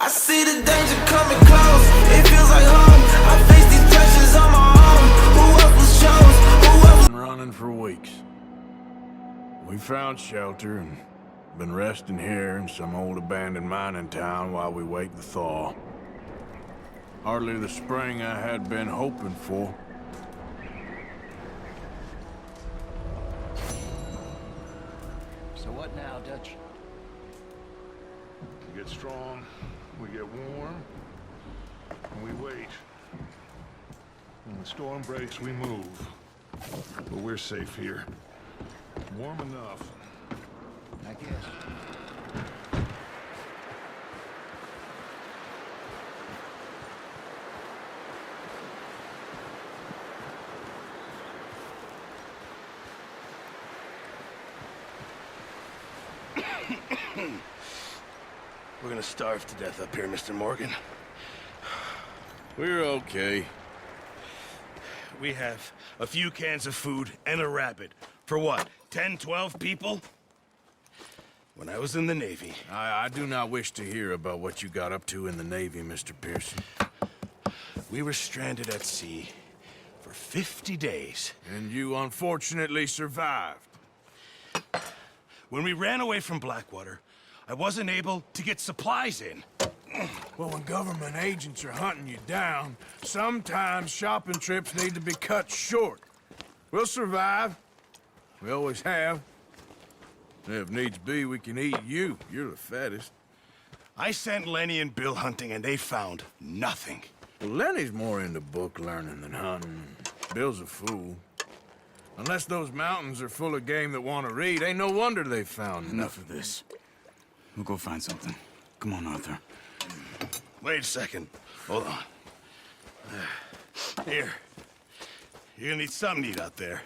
I see the danger coming close. It feels like home. I face these pressures on my own. Who else was chose? Who else? Been running for weeks. We found shelter and been resting here in some old abandoned mining town while we wait the thaw. Hardly the spring I had been hoping for. So what now, Dutch? We get strong, we get warm, and we wait. When the storm breaks, we move. But we're safe here. Warm enough. I guess. We're gonna starve to death up here, Mr. Morgan. We're okay. We have a few cans of food and a rabbit. For what, 10, 12 people? When I was in the Navy... I do not wish to hear about what you got up to in the Navy, Mr. Pearson. We were stranded at sea for 50 days. And you unfortunately survived. When we ran away from Blackwater, I wasn't able to get supplies in. Well, when government agents are hunting you down, sometimes shopping trips need to be cut short. We'll survive. We always have. If needs be, we can eat you. You're the fattest. I sent Lenny and Bill hunting, and they found nothing. Well, Lenny's more into book learning than hunting. Bill's a fool. Unless those mountains are full of game that want to read, ain't no wonder they found Enough of this. We'll go find something. Come on, Arthur. Wait a second. Hold on. Here. You're gonna need something to eat out there.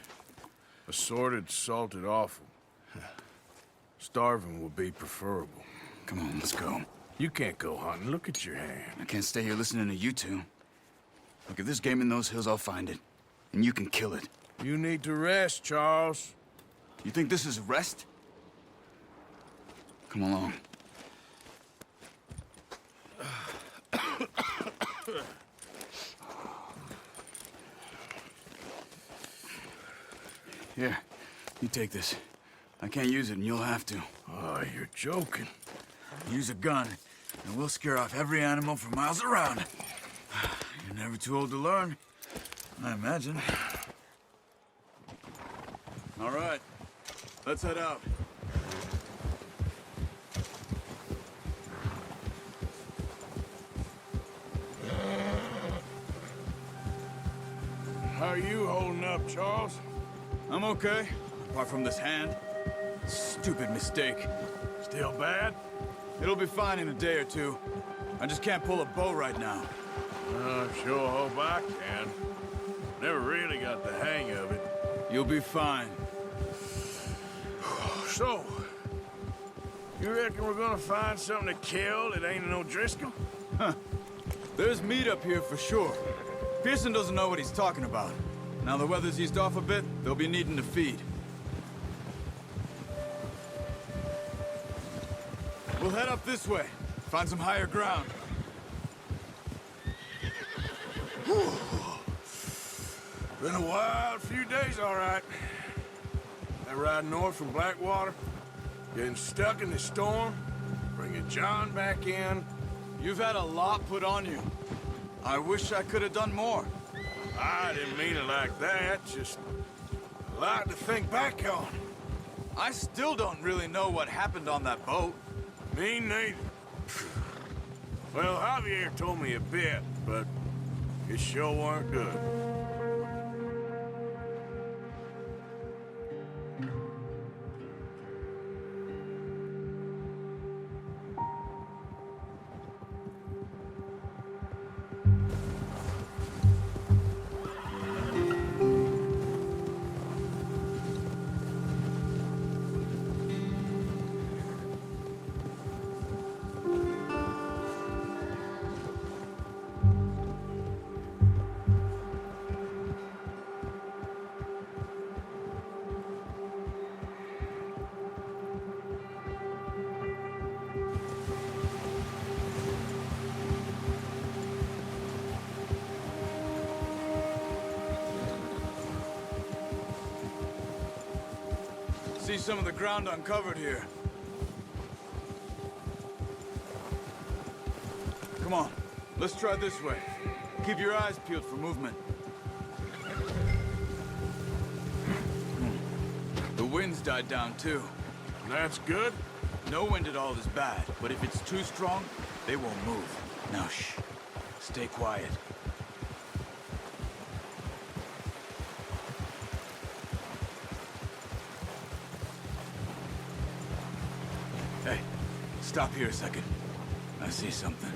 Assorted, salted offal. Starving will be preferable. Come on, let's go. You can't go hunting. Look at your hand. I can't stay here listening to you two. Look, if there's game in those hills, I'll find it. And you can kill it. You need to rest, Charles. You think this is rest? Come along. Here, you take this. I can't use it, and you'll have to. Oh, you're joking. Use a gun, and we'll scare off every animal for miles around. You're never too old to learn, I imagine. All right, let's head out. How are you holding up, Charles? I'm okay, apart from this hand. Stupid mistake. Still bad? It'll be fine in a day or two. I just can't pull a bow right now. I sure hope I can. Never really got the hang of it. You'll be fine. So, you reckon we're gonna find something to kill that ain't no Driscoll? There's meat up here for sure. Pearson doesn't know what he's talking about. Now the weather's eased off a bit, they'll be needing to feed. We'll head up this way. Find some higher ground. Been a wild few days, all right. That ride north from Blackwater, getting stuck in the storm, bringing John back in. You've had a lot put on you. I wish I could have done more. I didn't mean it like that, just a lot to think back on. I still don't really know what happened on that boat. Me neither. Well, Javier told me a bit, but it sure weren't good. see some of the ground uncovered here. Come on, let's try this way. Keep your eyes peeled for movement. The wind's died down too. That's good. No wind at all is bad, but if it's too strong, they won't move. Now shh, stay quiet. Hey, stop here a second. I see something.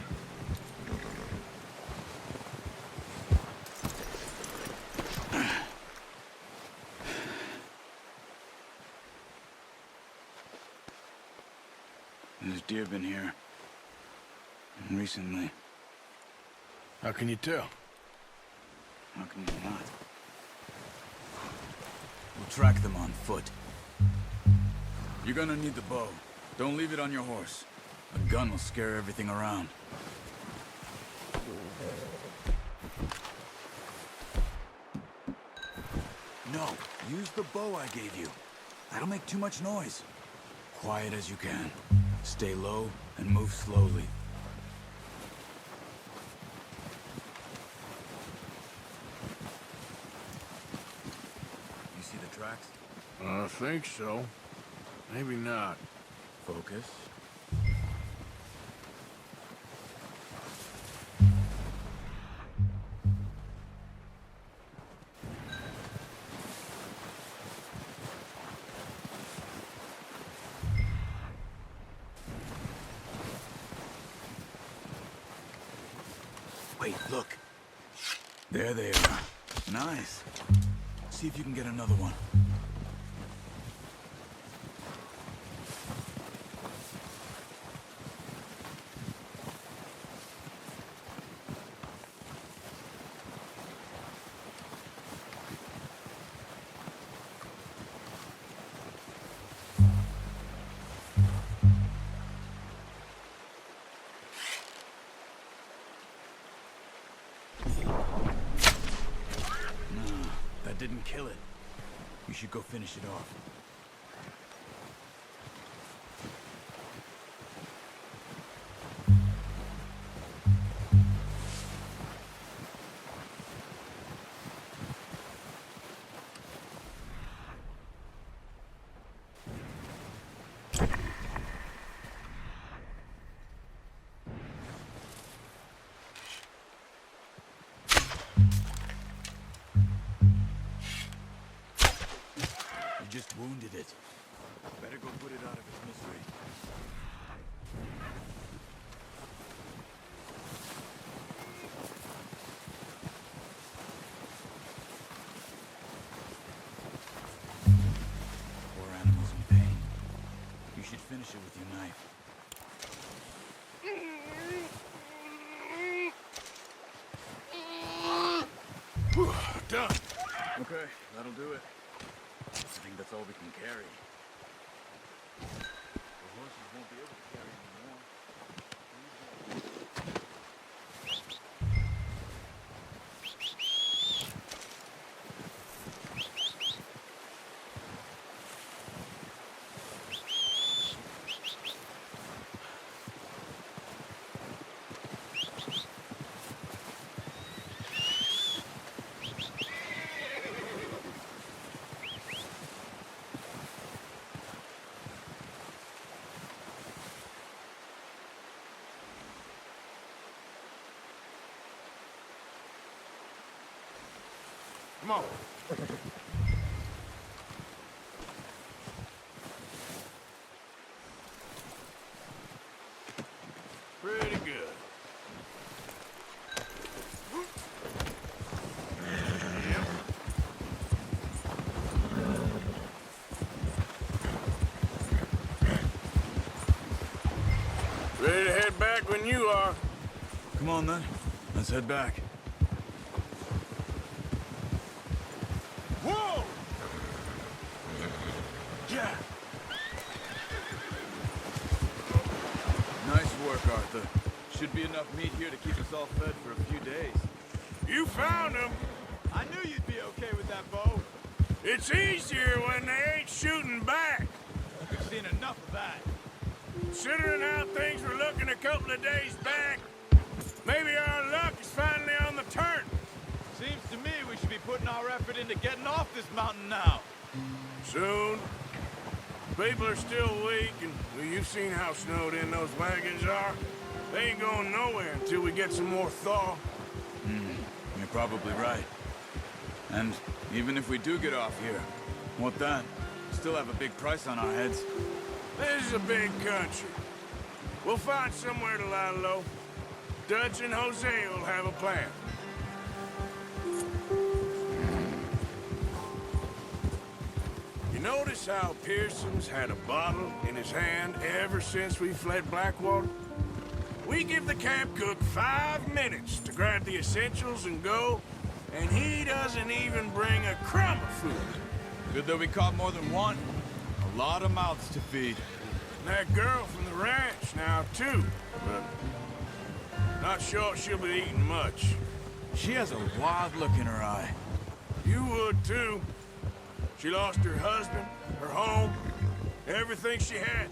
There's deer been here. Recently. How can you tell? How can you not? We'll track them on foot. You're gonna need the bow. Don't leave it on your horse. A gun will scare everything around. No, use the bow I gave you. That'll make too much noise. Quiet as you can. Stay low and move slowly. You see the tracks? I think so. Maybe not. Focus. Wait, look. There they are. Nice. See if you can get another one. Didn't kill it. You should go finish it off. Just wounded it. Better go put it out of its misery. Poor animal's in pain. You should finish it with your knife. Done. Okay, that'll do it. I think that's all we can carry. The horses won't be able to carry anymore. Come on. Pretty good. Ready to head back when you are. Come on then. Let's head back. Whoa! Yeah. Nice work, Arthur. Should be enough meat here to keep us all fed for a few days. You found him. I knew you'd be okay with that bow. It's easier when they ain't shooting back. seen enough of that. Considering how things were looking a couple of days back, maybe our luck is finally on the turn. Seems to me we should be putting our effort into getting off this mountain now. Soon. People are still weak, and well, you've seen how snowed in those wagons are. They ain't going nowhere until we get some more thaw. You're probably right. And even if we do get off here, what then? Still have a big price on our heads. This is a big country. We'll find somewhere to lie low. Dutch and Jose will have a plan. You notice how Pearson's had a bottle in his hand ever since we fled Blackwater? We give the camp cook 5 minutes to grab the essentials and go, and he doesn't even bring a crumb of food. Good that we caught more than one. A lot of mouths to feed. And that girl from the ranch now, too, but not sure she'll be eating much. She has a wild look in her eye. You would, too. She lost her husband, her home, everything she had.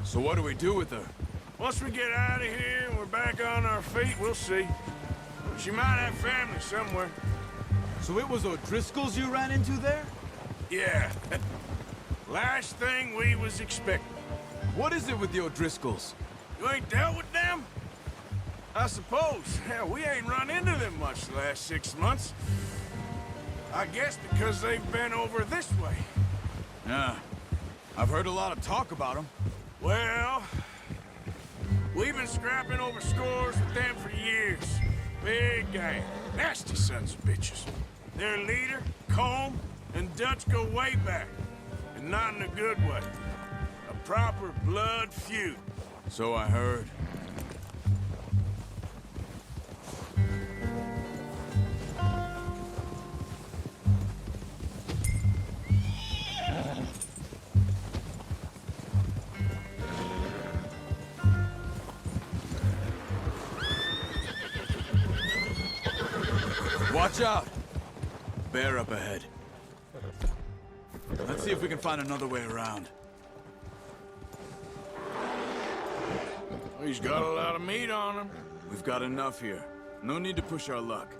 So what do we do with her? Once we get out of here and we're back on our feet, we'll see. She might have family somewhere. So it was O'Driscoll's you ran into there? Yeah. Last thing we was expecting. What is it with the O'Driscolls? You ain't dealt with them? I suppose. Hell, we ain't run into them much the last 6 months. I guess because they've been over this way. Yeah. I've heard a lot of talk about them. Well, we've been scrapping over scores with them for years. Big gang. Nasty sons of bitches. Their leader, Combe, and Dutch go way back. And not in a good way. A proper blood feud. So I heard. Watch out! Bear up ahead. Let's see if we can find another way around. He's got a lot of meat on him. We've got enough here. No need to push our luck.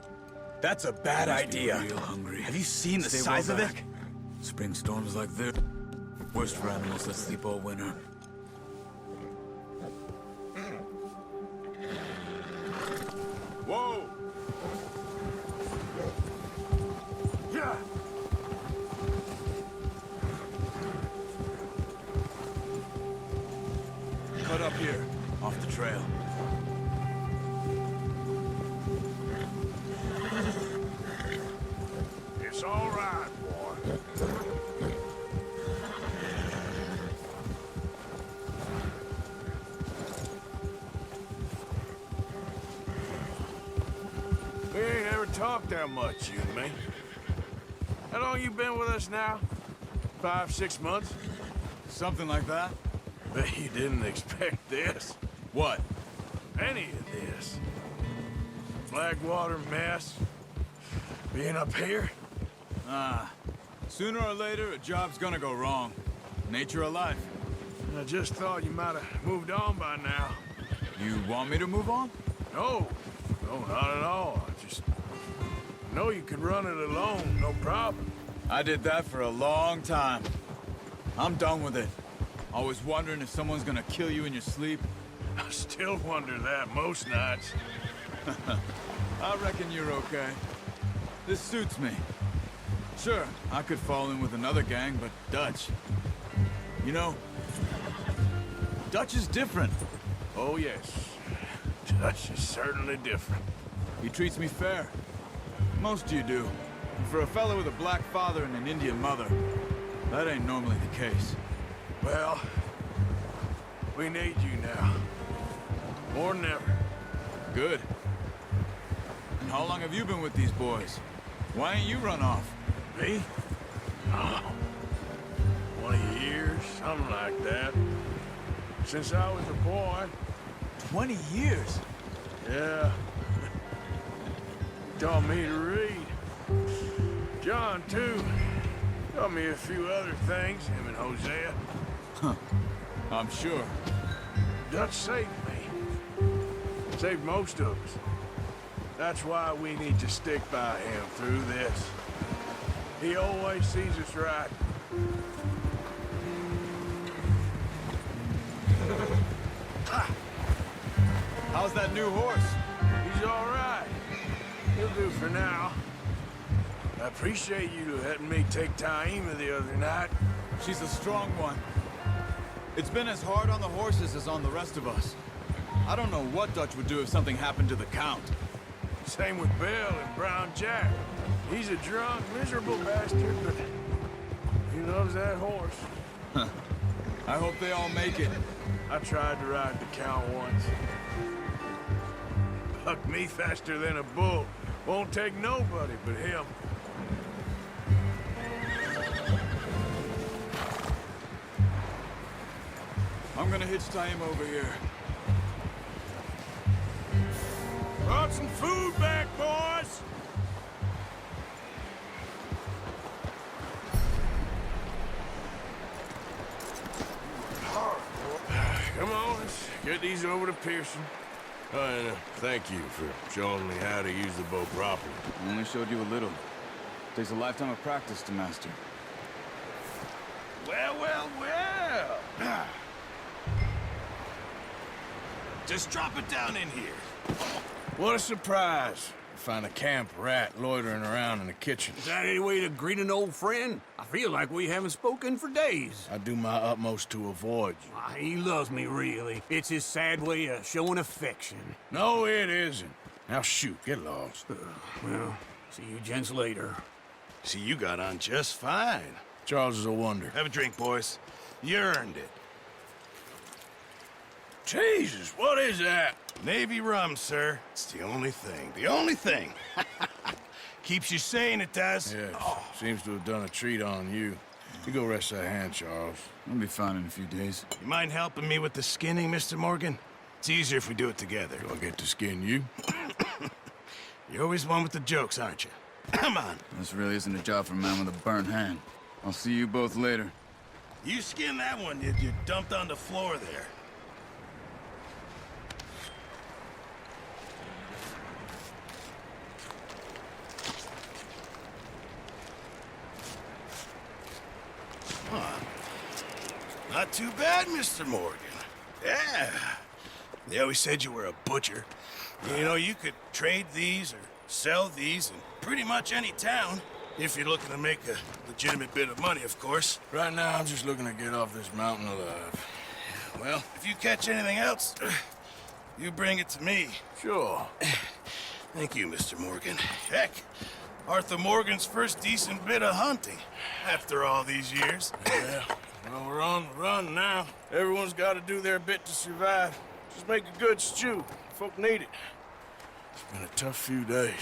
That's a bad idea. Real hungry. Have you seen the Stay size well of back. it? Spring storms like this. Worst for animals that sleep all winter. Whoa! Yeah! Cut up here, off the trail. It's all right, boy. We ain't ever talked that much, you and me. How long you been with us now? 5, 6 months? Something like that? Bet you didn't expect this. What? Any of this. Blackwater mess. Being up here? Sooner or later, a job's gonna go wrong. Nature of life. I just thought you might have moved on by now. You want me to move on? No, not at all. I just know you can run it alone, no problem. I did that for a long time. I'm done with it. Always wondering if someone's gonna kill you in your sleep. I still wonder that most nights. I reckon you're okay. This suits me. Sure, I could fall in with another gang, but Dutch... You know, Dutch is different. Oh, yes. Dutch is certainly different. He treats me fair. Most of you do. And for a fellow with a black father and an Indian mother, that ain't normally the case. Well, we need you now. More than ever. Good. And how long have you been with these boys? Why ain't you run off? Me? Oh, 20 years, something like that. Since I was a boy. 20 years? Yeah. Taught me to read. John, too. Got me a few other things, him and Hosea. I'm sure. Dutch saved me. Saved most of us. That's why we need to stick by him through this. He always sees us right. How's that new horse? He's all right. He'll do for now. I appreciate you letting me take Taima the other night. She's a strong one. It's been as hard on the horses as on the rest of us. I don't know what Dutch would do if something happened to the Count. Same with Bill and Brown Jack. He's a drunk, miserable bastard, but he loves that horse. I hope they all make it. I tried to ride the Count once. Bucked me faster than a bull. Won't take nobody but him. I'm gonna hitch Taima over here. Brought some food back, boys! Come on, let's get these over to Pearson. And thank you for showing me how to use the bow properly. I only showed you a little. Takes a lifetime of practice to master. Well, well, well! Just drop it down in here. What a surprise. Find a camp rat loitering around in the kitchen. Is that any way to greet an old friend? I feel like we haven't spoken for days. I do my utmost to avoid you. He loves me, really. It's his sad way of showing affection. No, it isn't. Now shoot, get lost. Well, see you gents later. See, you got on just fine. Charles is a wonder. Have a drink, boys. You earned it. Jesus, what is that? Navy rum, sir. It's the only thing. The only thing. Keeps you sane, it does. Yes, seems to have done a treat on you. You go rest that hand, Charles. I'll be fine in a few days. You mind helping me with the skinning, Mr. Morgan? It's easier if we do it together. Do I get to skin you? You're always one with the jokes, aren't you? Come on. This really isn't a job for a man with a burnt hand. I'll see you both later. You skinned that one you dumped on the floor there. Not too bad, Mr. Morgan. Yeah. They always said you were a butcher. You know, you could trade these or sell these in pretty much any town. If you're looking to make a legitimate bit of money, of course. Right now, I'm just looking to get off this mountain alive. Well, if you catch anything else, you bring it to me. Sure. Thank you, Mr. Morgan. Heck, Arthur Morgan's first decent bit of hunting after all these years. Yeah. Well, we're on the run now. Everyone's got to do their bit to survive. Just make a good stew. Folk need it. It's been a tough few days.